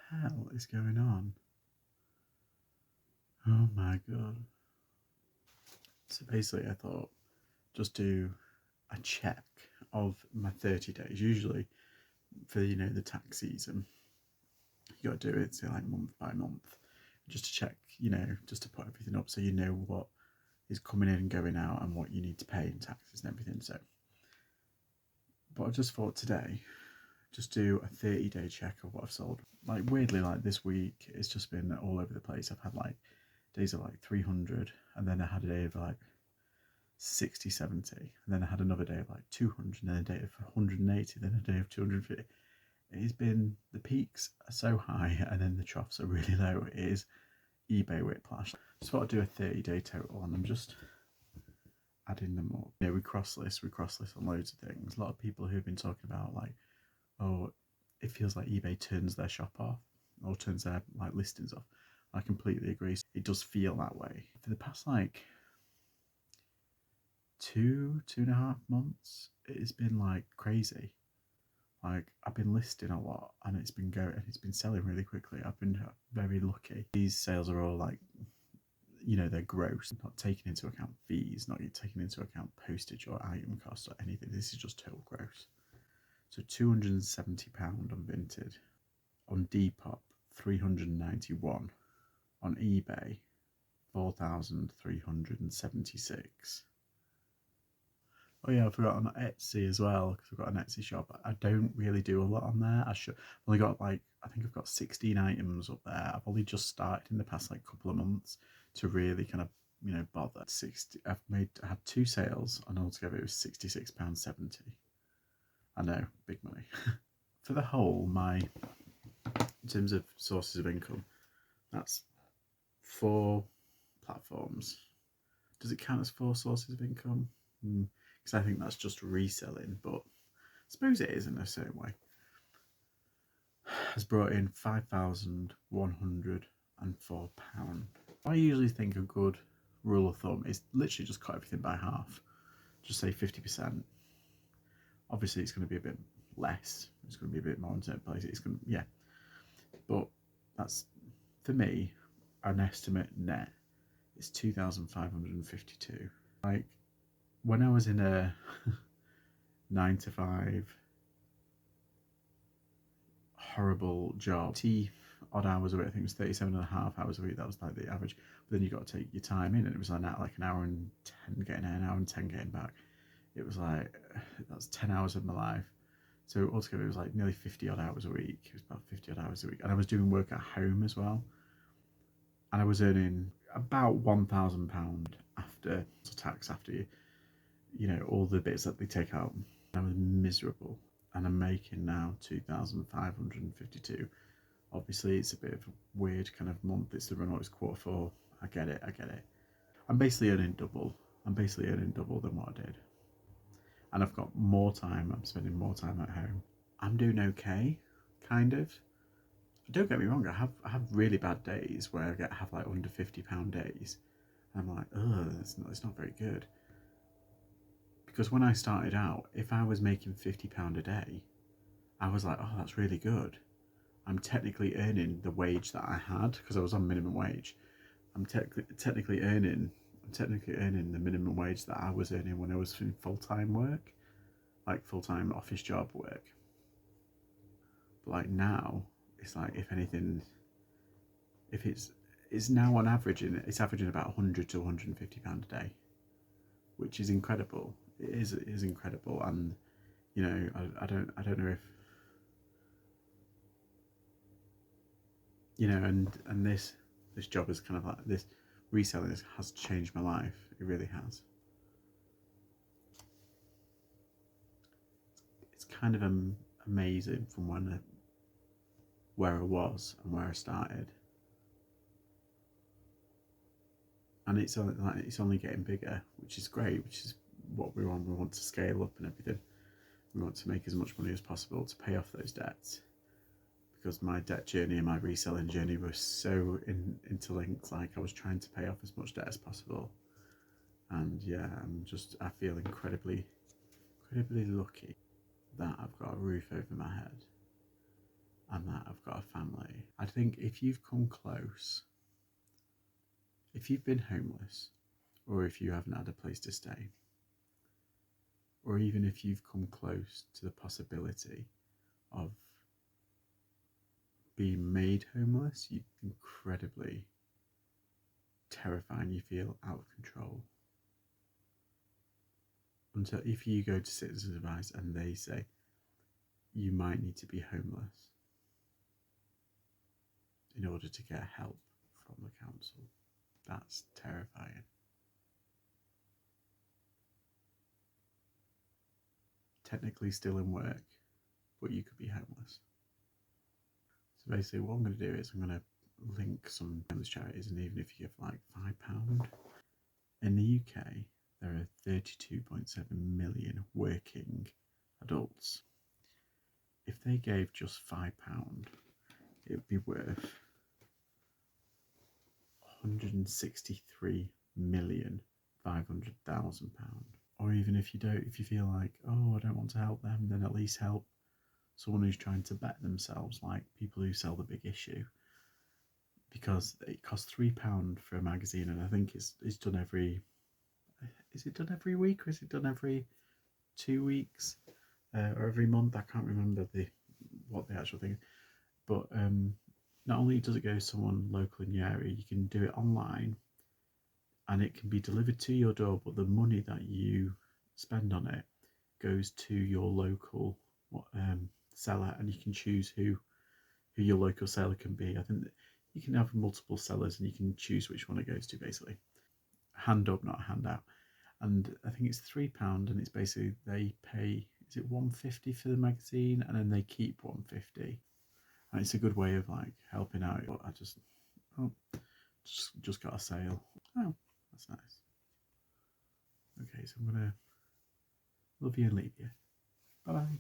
hell is going on? Oh my god. So basically I thought just do a check of my 30 days. Usually for the tax season, you got to do it say like month by month, just to check, just to put everything up so you know what is coming in and going out and what you need to pay in taxes and everything. So, but I just thought today, just do a 30-day check of what I've sold. Like weirdly, like this week, it's just been all over the place. I've had like days of like 300, and then I had a day of like 60, 70, and then I had another day of like 200, and then a day of 180, then a day of 250. It's been, the peaks are so high and then the troughs are really low. It is eBay Whiplash. Just thought I'd do a 30-day total, and I'm just adding them up. We cross list on loads of things. A lot of people who've been talking about like, oh, it feels like eBay turns their shop off or turns their like listings off. I completely agree. It does feel that way. For the past like 2.5 months, it has been like crazy. Like I've been listing a lot and it's been selling really quickly. I've been very lucky. These sales are all like, they're gross, not taking into account fees, not taking into account postage or item costs or anything. This is just total gross. So £270 on Vinted, on Depop 391, on eBay 4,376. Oh yeah, I forgot on Etsy as well, because I've got an Etsy shop. I don't really do a lot on there. I've only got I think I've got 16 items up there. I've only just started in the past like couple of months to really kind of bother. I had 2 sales, and altogether it was £66.70. I know, big money. For the whole, in terms of sources of income, that's 4 platforms. Does it count as 4 sources of income? Because I think that's just reselling, but I suppose it is in a certain way. Has brought in £5,104. I usually think a good rule of thumb is literally just cut everything by half. Just say 50%. Obviously, it's going to be a bit less. It's going to be a bit more in certain places. It's going to, yeah. But that's, for me, an estimate net is 2,552. Like, when I was in a 9 to 5 horrible job, odd hours a week, I think it was 37.5 hours a week, that was like the average. But then you got to take your time in, and it was like an hour and 10 getting there, an hour and 10 getting back. It was like, that's 10 hours of my life. So altogether it was like nearly 50 odd hours a week. It was about 50 odd hours a week. And I was doing work at home as well. And I was earning about £1,000 after tax, after all the bits that they take out. I was miserable. And I'm making now 2,552. Obviously, it's a bit of a weird kind of month. It's the run, it's Q4. I get it. I'm basically earning double. Than what I did. And I've got more time. I'm spending more time at home. I'm doing okay, kind of. Don't get me wrong. I have really bad days where I have like under £50 days. I'm like, ugh, it's not very good. Because when I started out, if I was making £50 a day, I was like, oh, that's really good. I'm technically earning the wage that I had because I was on minimum wage. I'm technically earning the minimum wage that I was earning when I was in full-time work, like full-time office job work. But like now, it's like, if anything, it's now on average, it's averaging about £100 to £150 a day, which is incredible. It is incredible, and I don't know if and this job is kind of like this reselling has changed my life. It really has. It's kind of amazing from where I was and where I started, and it's only getting bigger, which is great. Which is what we want. We want to scale up and everything. We want to make as much money as possible to pay off those debts, because my debt journey and my reselling journey were so interlinked. Like, I was trying to pay off as much debt as possible, and yeah, I feel incredibly lucky that I've got a roof over my head, and that I've got a family. I think if you've come close, if you've been homeless, or if you haven't had a place to stay, or even if you've come close to the possibility of being made homeless, you incredibly terrifying, you feel out of control. Until if you go to Citizens Advice and they say you might need to be homeless in order to get help from the council, that's terrifying. Technically still in work, but you could be homeless. So basically what I'm going to do is I'm going to link some homeless charities, and even if you give like £5, in the UK there are 32.7 million working adults. If they gave just £5, it would be worth £163,500,000. Or even if you feel like, oh, I don't want to help them, then at least help someone who's trying to better themselves, like people who sell The Big Issue, because it costs £3 for a magazine, and I think it's done every. Is it done every week, or is it done every 2 weeks, or every month? I can't remember what the actual thing is. But not only does it go to someone local in your area, you can do it online, and it can be delivered to your door. But the money that you spend on it goes to your local seller, and you can choose who your local seller can be. I think that you can have multiple sellers, and you can choose which one it goes to. Basically, hand up, not hand out. And I think it's £3, and it's basically they pay, is it £150 for the magazine, and then they keep £150. And it's a good way of like helping out. But I just got a sale. Oh, that's nice. Okay, so I'm gonna love you and leave you. Bye bye.